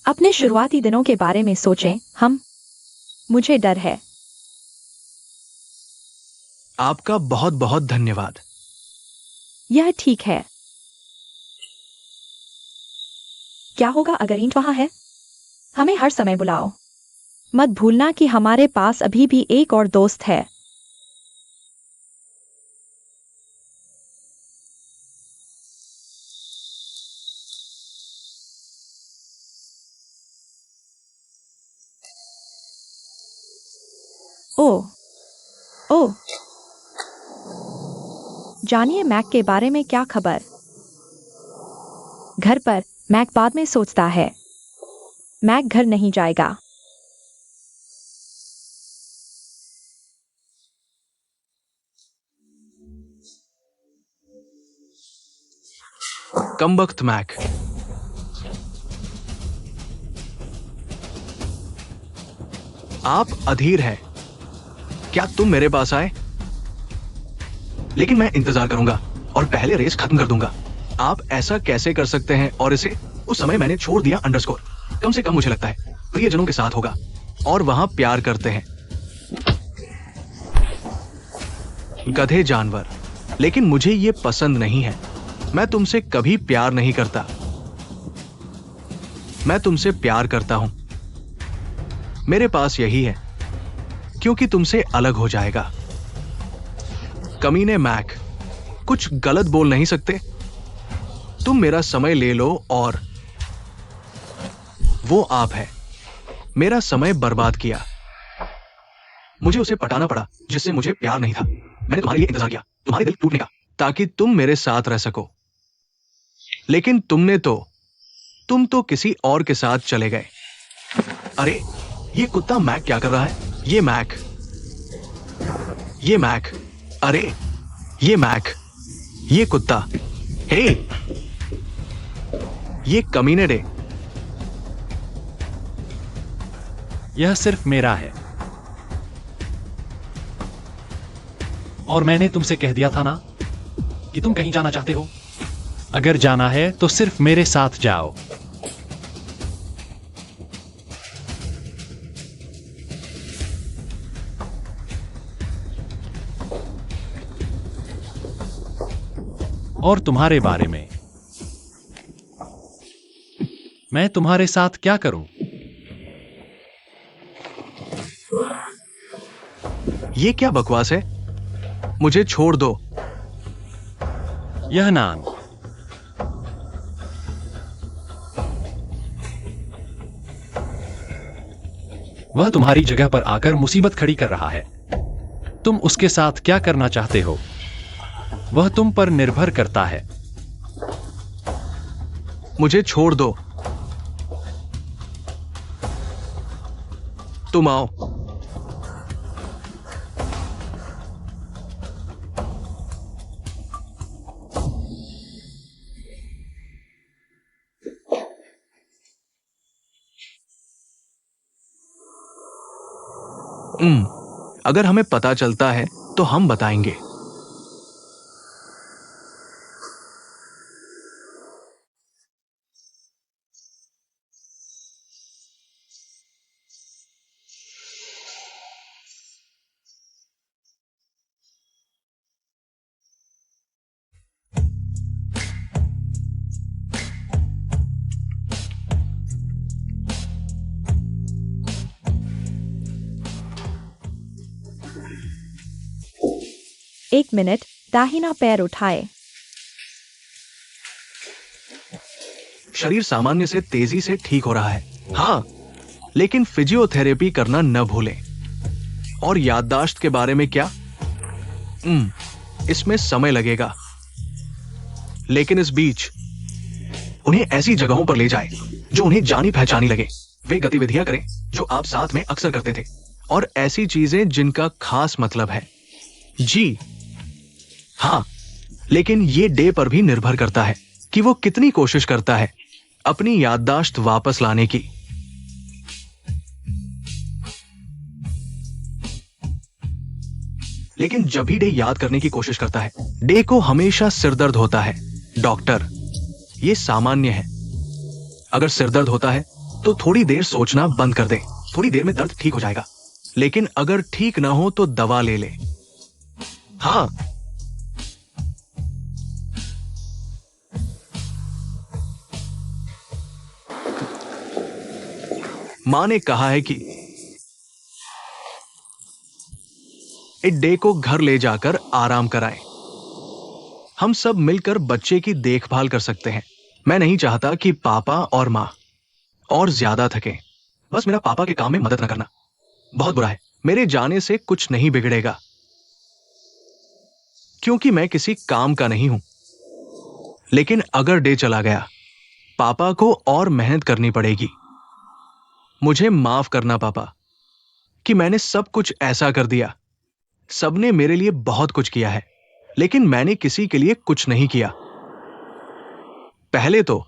अपने शुरुआती दिनों के बारे में सोचें। मुझे डर है। आपका बहुत बहुत धन्यवाद। यह ठीक है। क्या होगा अगर ईंट वहां है? हमें हर समय बुलाओ। मत भूलना कि हमारे पास अभी भी एक और दोस्त है। ओह ओह, जानिए मैक के बारे में क्या खबर? घर पर मैक बाद में सोचता है। मैक घर नहीं जाएगा। कमबख्त मैक। आप अधीर हैं। क्या तुम मेरे पास आए? लेकिन मैं इंतजार करूंगा और पहले रेस खत्म कर दूंगा। आप ऐसा कैसे कर सकते हैं? और इसे उस समय मैंने छोड़ दिया अंडरस्कोर। कम से कम मुझे लगता है प्रियजनों के साथ होगा और वहां प्यार करते हैं। गधे जानवर। लेकिन मुझे ये पसंद नहीं है। मैं तुमसे कभी प्यार नहीं करता। मैं तुमसे प्यार करता हूं। मेरे पास यही है, क्योंकि तुमसे अलग हो जाएगा। कमीने मैक, कुछ गलत बोल नहीं सकते। तुम मेरा समय ले लो और वो आप है। मेरा समय बर्बाद किया। मुझे उसे पटाना पड़ा जिससे मुझे प्यार नहीं था। मैंने तुम्हारे लिए इंतजार किया, तुम्हारे दिल टूटने का, ताकि तुम मेरे साथ रह सको। लेकिन तुम तो किसी और के साथ चले गए। अरे, ये कुत्ता मैक क्या कर रहा है? ये मैक। अरे, ये मैक। ये कुत्ता। हे, ये कमीने डे। यह सिर्फ मेरा है। और मैंने तुमसे कह दिया था ना कि तुम कहीं जाना चाहते हो। अगर जाना है तो सिर्फ मेरे साथ जाओ। और तुम्हारे बारे में। मैं तुम्हारे साथ क्या करूं? ये क्या बकवास है? मुझे छोड़ दो। यह नान। वह तुम्हारी जगह पर आकर मुसीबत खड़ी कर रहा है। तुम उसके साथ क्या करना चाहते हो, वह तुम पर निर्भर करता है। मुझे छोड़ दो। तुम आओ। अगर हमें पता चलता है तो हम बताएंगे। एक मिनट, दाहिना पैर उठाए। शरीर सामान्य से तेजी से ठीक हो रहा है। हाँ, लेकिन फिजियोथेरेपी करना न भूलें। और याददाश्त के बारे में क्या? इसमें समय लगेगा, लेकिन इस बीच उन्हें ऐसी जगहों पर ले जाए जो उन्हें जानी पहचानी लगे। वे गतिविधियां करें जो आप साथ में अक्सर करते थे, और ऐसी चीजें जिनका खास मतलब है। जी हाँ, लेकिन ये डे पर भी निर्भर करता है कि वो कितनी कोशिश करता है अपनी याददाश्त वापस लाने की। लेकिन जब भी डे याद करने की कोशिश करता है, डे को हमेशा सिरदर्द होता है। डॉक्टर, ये सामान्य है। अगर सिरदर्द होता है तो थोड़ी देर सोचना बंद कर दे। थोड़ी देर में दर्द ठीक हो जाएगा। लेकिन अगर ठीक ना हो तो दवा ले ले। हाँ, मां ने कहा है कि इस डे को घर ले जाकर आराम कराएं। हम सब मिलकर बच्चे की देखभाल कर सकते हैं। मैं नहीं चाहता कि पापा और मां और ज्यादा थकें। बस मेरा पापा के काम में मदद न करना। बहुत बुरा है। मेरे जाने से कुछ नहीं बिगड़ेगा, क्योंकि मैं किसी काम का नहीं हूं। लेकिन अगर डे चला गया, पापा को और मेहनत करनी पड़ेगी। मुझे माफ करना पापा कि मैंने सब कुछ ऐसा कर दिया। सबने मेरे लिए बहुत कुछ किया है, लेकिन मैंने किसी के लिए कुछ नहीं किया। पहले तो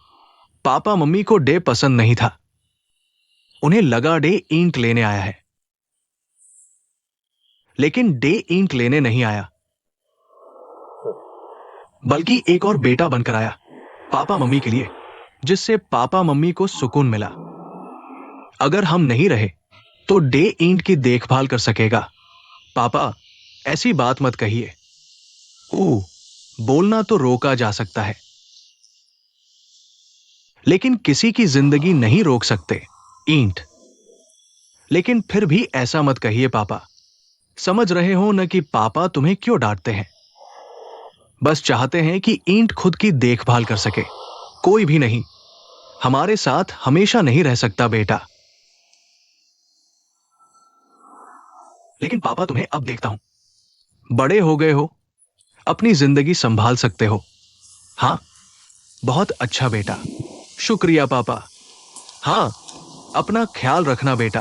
पापा मम्मी को डे पसंद नहीं था। उन्हें लगा डे ईंट लेने आया है, लेकिन डे ईंट लेने नहीं आया, बल्कि एक और बेटा बनकर आया पापा मम्मी के लिए, जिससे पापा मम्मी को सुकून मिला। अगर हम नहीं रहे तो डे ईंट की देखभाल कर सकेगा। पापा, ऐसी बात मत कहिए। बोलना तो रोका जा सकता है, लेकिन किसी की जिंदगी नहीं रोक सकते ईंट। लेकिन फिर भी ऐसा मत कहिए पापा। समझ रहे हो न कि पापा तुम्हें क्यों डांटते हैं? बस चाहते हैं कि ईंट खुद की देखभाल कर सके। कोई भी नहीं हमारे साथ हमेशा नहीं रह सकता बेटा। लेकिन पापा, तुम्हें अब देखता हूं, बड़े हो गए हो, अपनी जिंदगी संभाल सकते हो। हाँ, बहुत अच्छा बेटा। शुक्रिया पापा। हाँ, अपना ख्याल रखना बेटा।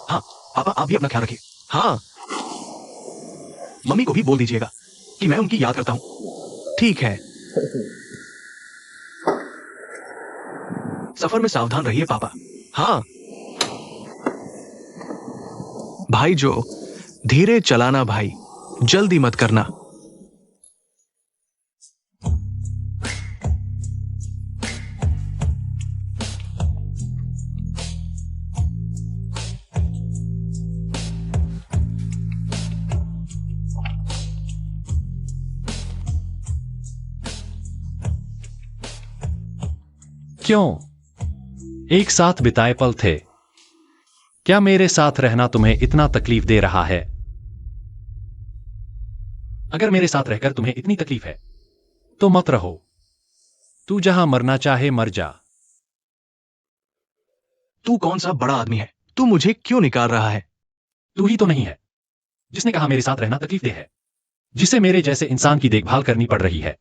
हाँ पापा, आप भी अपना ख्याल रखिए। हाँ, मम्मी को भी बोल दीजिएगा कि मैं उनकी याद करता हूं। ठीक है। सफर में सावधान रहिए पापा। हाँ भाई, जो धीरे चलाना भाई, जल्दी मत करना। क्यों? एक साथ बिताए पल थे। क्या मेरे साथ रहना तुम्हें इतना तकलीफ दे रहा है? अगर मेरे साथ रहकर तुम्हें इतनी तकलीफ है तो मत रहो। तू जहां मरना चाहे मर जा। तू कौन सा बड़ा आदमी है? तू मुझे क्यों निकाल रहा है? तू ही तो नहीं है जिसने कहा मेरे साथ रहना तकलीफ दे है, जिसे मेरे जैसे इंसान की देखभाल करनी पड़ रही है।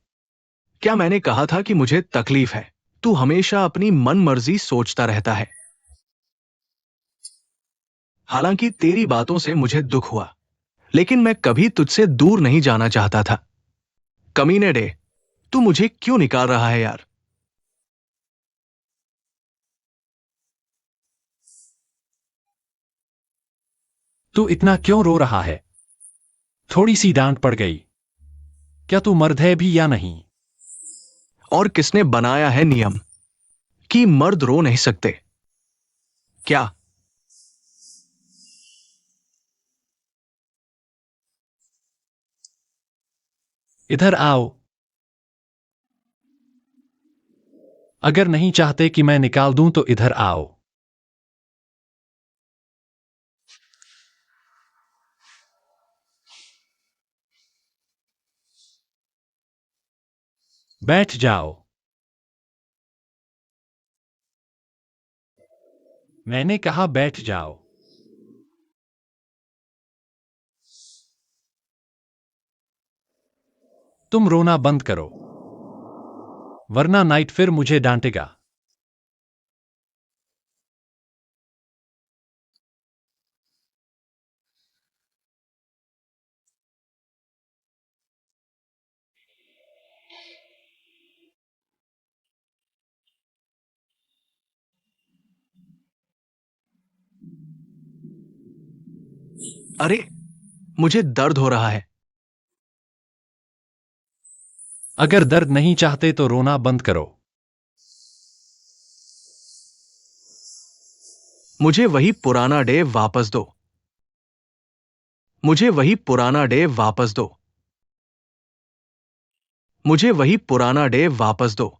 क्या मैंने कहा था कि मुझे तकलीफ है? तू हमेशा अपनी मन मर्जी सोचता रहता है। हालांकि तेरी बातों से मुझे दुख हुआ, लेकिन मैं कभी तुझसे दूर नहीं जाना चाहता था। कमीने डे, तू मुझे क्यों निकाल रहा है यार? तू इतना क्यों रो रहा है? थोड़ी सी डांट पड़ गई। क्या तू मर्द है भी या नहीं? और किसने बनाया है नियम कि मर्द रो नहीं सकते? क्या? इधर आओ। अगर नहीं चाहते कि मैं निकाल दूं तो इधर आओ। बैठ जाओ। मैंने कहा बैठ जाओ। तुम रोना बंद करो, वरना नाइट फिर मुझे डांटेगा। अरे, मुझे दर्द हो रहा है। अगर दर्द नहीं चाहते तो रोना बंद करो। मुझे वही पुराना डे वापस दो। मुझे वही पुराना डे वापस दो। मुझे वही पुराना डे वापस दो।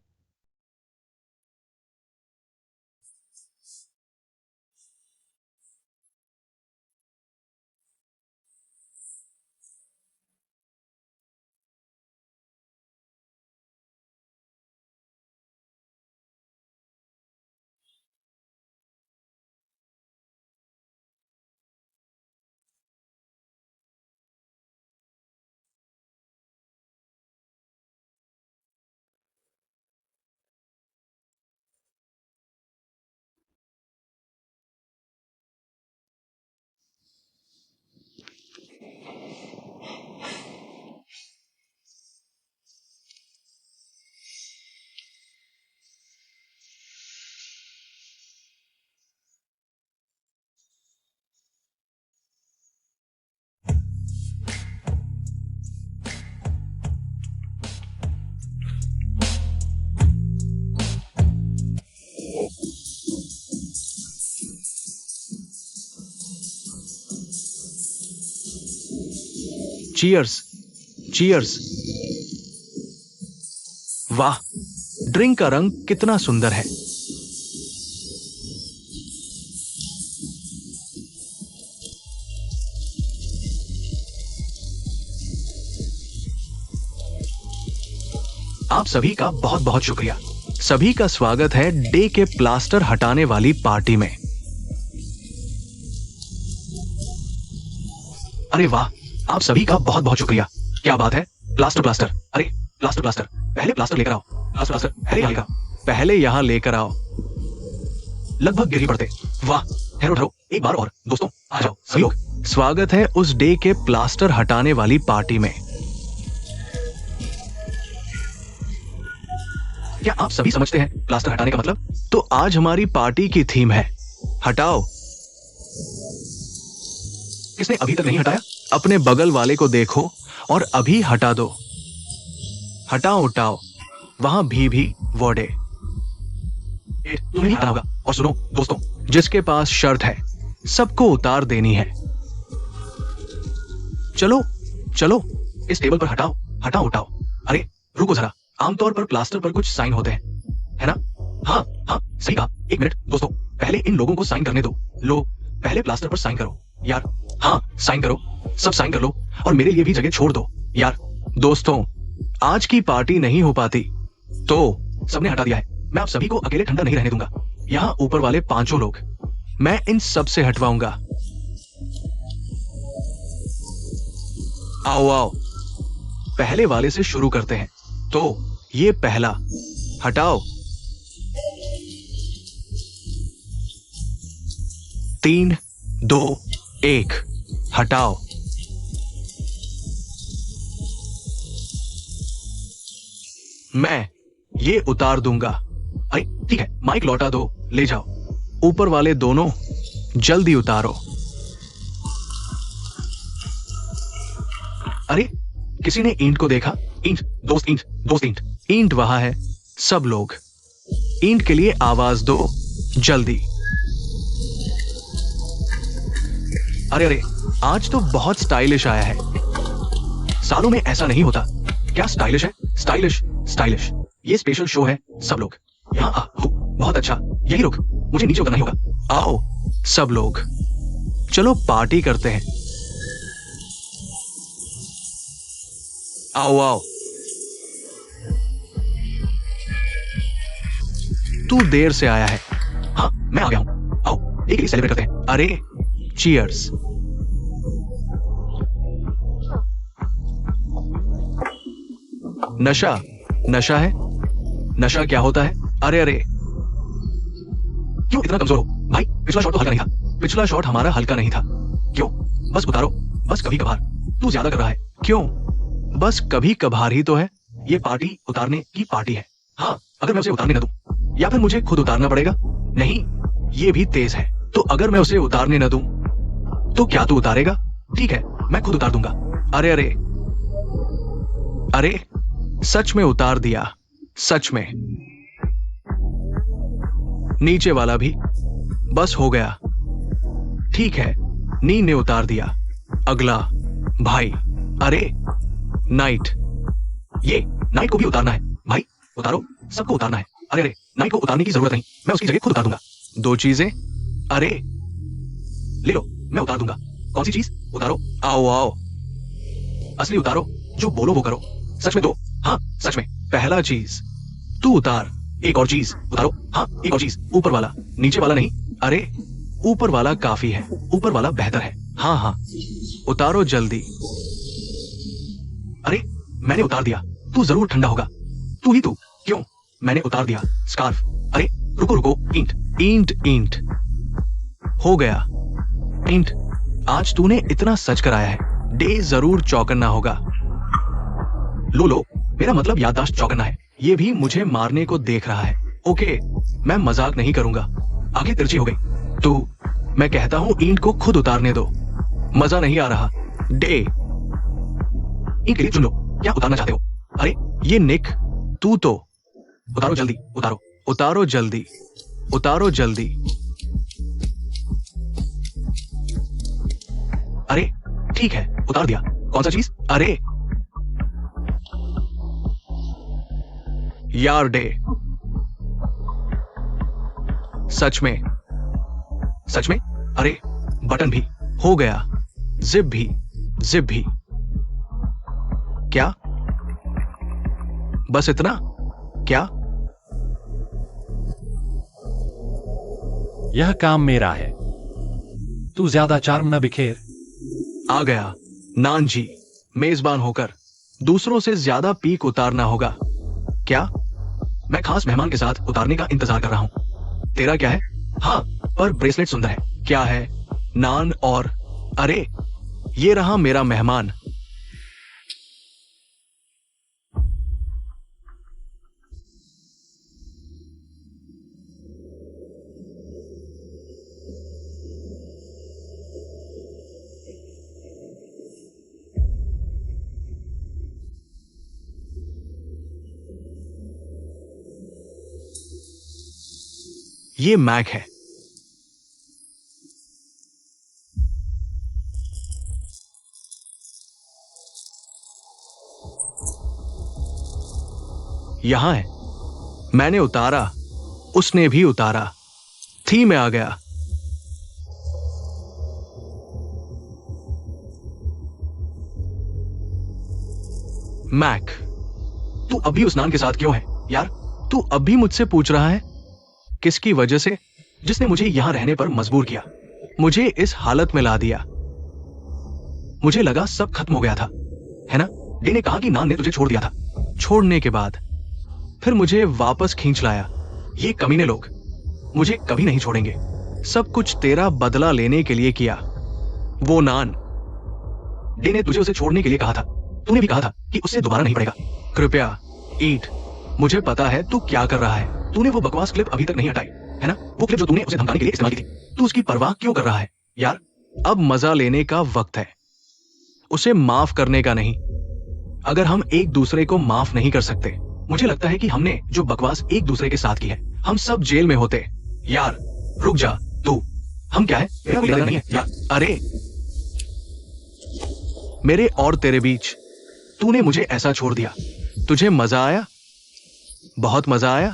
Cheers, cheers. वाह, ड्रिंक का रंग कितना सुंदर है। आप सभी का बहुत बहुत शुक्रिया। सभी का स्वागत है डे के प्लास्टर हटाने वाली पार्टी में। अरे वाह, आप सभी का बहुत बहुत शुक्रिया। क्या बात है। प्लास्टर प्लास्टर, अरे प्लास्टर प्लास्टर, पहले प्लास्टर लेकर आओ। प्लास्टर प्लास्टर, पहले यहां लेकर आओ। लगभग गिर ही पड़ते। वाह, ठहरो ठहरो, एक बार और। दोस्तों आ जाओ सभी लोग। स्वागत है उस डे के प्लास्टर हटाने वाली पार्टी में। क्या आप सभी समझते हैं प्लास्टर हटाने का मतलब? तो आज हमारी पार्टी की थीम है हटाओ। किसने अभी तक नहीं हटाया? अपने बगल वाले को देखो और अभी हटा दो। हटाओ उठाओ, वहां भी वर्डे। तुम्हें नहीं हटाना होगा। और सुनो दोस्तों, जिसके पास शर्ट है सबको उतार देनी है। चलो चलो, इस टेबल पर हटाओ, हटाओ उठाओ। अरे रुको जरा, आमतौर पर प्लास्टर पर कुछ साइन होते हैं, है ना? हाँ, सही कहा। एक मिनट दोस्तों, पहले इन लोगों को साइन करने दो। लो, पहले प्लास्टर पर साइन करो यार। हाँ, साइन करो, सब साइन कर लो और मेरे लिए भी जगह छोड़ दो यार। दोस्तों, आज की पार्टी नहीं हो पाती तो सबने हटा दिया है। मैं आप सभी को अकेले ठंडा नहीं रहने दूंगा। यहाँ ऊपर वाले 5 लोग, मैं इन सब से हटवाऊंगा। आओ आओ, पहले वाले से शुरू करते हैं। तो ये पहला, हटाओ। 3, 2, 1, हटाओ। मैं ये उतार दूंगा। अरे ठीक है, माइक लौटा दो, ले जाओ। ऊपर वाले दोनों जल्दी उतारो। अरे किसी ने ईंट को देखा? ईंट दोस्त, ईंट दोस्त, ईंट ईंट वहां है। सब लोग ईंट के लिए आवाज दो जल्दी। अरे अरे, आज तो बहुत स्टाइलिश आया है। सालों में ऐसा नहीं होता। क्या स्टाइलिश है? Stylish stylish. ये स्पेशल शो है। सब लोग यहाँ आओ। बहुत अच्छा, यही रुक, मुझे नीचे उतरना ही होगा। आओ सब लोग, चलो पार्टी करते हैं। आओ आओ। तू देर से आया है। हाँ, मैं आ गया हूं। आओ एक ही सेलिब्रेट करते हैं। अरे चीयर्स। नशा नशा है। नशा क्या होता है? अरे अरे, क्यों इतना कमजोर हो भाई? पिछला शॉट तो हल्का नहीं था। पिछला शॉट हमारा हल्का नहीं था। क्यों? बस उतारो, बस कभी कभार। तू ज्यादा कर रहा है। क्यों? बस कभी कभार ही तो है। ये पार्टी उतारने की पार्टी है। हाँ, अगर मैं उसे उतारने न दूं, या फिर मुझे खुद उतारना पड़ेगा? नहीं, ये भी तेज है। तो अगर मैं उसे उतारने न दूं तो क्या तू उतारेगा? ठीक है, मैं खुद उतार दूंगा। अरे अरे अरे, सच में उतार दिया, सच में। नीचे वाला भी। बस हो गया। ठीक है, नी ने उतार दिया। अगला भाई। अरे नाइट, ये नाइट को भी उतारना है भाई। उतारो, सबको उतारना है। अरे अरे, नाइट को उतारने की जरूरत नहीं, मैं उसकी जगह खुद उतार दूंगा। 2 चीजें। अरे ले लो, मैं उतार दूंगा। कौन सी चीज? उतारो। आओ आओ, असली उतारो, जो बोलो वो करो। सच में 2। हाँ सच में। पहला चीज तू उतार। एक और चीज उतारो। हाँ, एक और चीज। ऊपर वाला, नीचे वाला नहीं। अरे ऊपर वाला काफी है, ऊपर वाला बेहतर है। हाँ हाँ, उतारो जल्दी। अरे मैंने उतार दिया, तू जरूर ठंडा होगा। तू ही तू। क्यों? मैंने उतार दिया स्कार्फ। अरे रुको रुको, ईंट ईंट ईंट। हो गया ईंट। आज तूने इतना सच कर आया है, डे जरूर चौकन्ना होगा। लो लो, मेरा मतलब याददाश्त चौकन्ना है। ये भी मुझे मारने को देख रहा है। ओके, मैं मजाक नहीं करूंगा। आगे तिरछी हो गई। तो मैं कहता हूं ईंट को खुद उतारने दो। मजा नहीं आ रहा। डे, ईंट के लिए चुन लो, क्या उतारना चाहते हो? अरे ये निक, तू तो उतारो जल्दी, उतारो उतारो जल्दी, उतारो जल्दी। अरे ठीक है, उतार दिया। कौन सा चीज? अरे यार डे, सच में सच में। अरे बटन भी हो गया, जिप भी, जिप भी। क्या? बस इतना? क्या? यह काम मेरा है, तू ज्यादा चार्म न बिखेर। आ गया नान जी, मेजबान होकर दूसरों से ज्यादा पीक उतारना होगा। क्या? मैं खास मेहमान के साथ उतारने का इंतजार कर रहा हूं। तेरा क्या है? हाँ, पर ब्रेसलेट सुंदर है। क्या है? नान और। अरे ये रहा मेरा मेहमान। ये मैक है। यहां है। मैंने उतारा, उसने भी उतारा। थी मैं आ गया। मैक, तू अभी उस नान के साथ क्यों है यार? तू अभी मुझसे पूछ रहा है? किसकी वजह से? जिसने मुझे यहां रहने पर मजबूर किया, मुझे इस हालत में ला दिया। मुझे लगा सब खत्म हो गया था, है ना? डी ने कहा कि नान ने तुझे छोड़ दिया था। छोड़ने के बाद फिर मुझे वापस खींच लाया। ये कमीने लोग मुझे कभी नहीं छोड़ेंगे। सब कुछ तेरा बदला लेने के लिए किया। वो नान, डी ने तुझे उसे छोड़ने के लिए कहा था। तूने भी कहा था कि उससे दोबारा नहीं पड़ेगा। कृपया ईट, मुझे पता है तू क्या कर रहा है। तूने वो बकवास क्लिप अभी तक नहीं हटाई, है ना? वो क्लिप जो तूने उसे धमकाने के लिए इस्तेमाल की थी। तू उसकी परवाह क्यों कर रहा है यार? अब मजा लेने का वक्त है, उसे माफ करने का नहीं। अगर हम एक दूसरे को माफ नहीं कर सकते, मुझे लगता है कि हमने जो बकवास एक दूसरे के साथ की है, हम सब जेल में होते। यार रुक जा तू। हम क्या है? मेरा कोई इरादा नहीं है यार। अरे मेरे और तेरे बीच तूने मुझे ऐसा छोड़ दिया। तुझे मजा आया? बहुत मजा आया।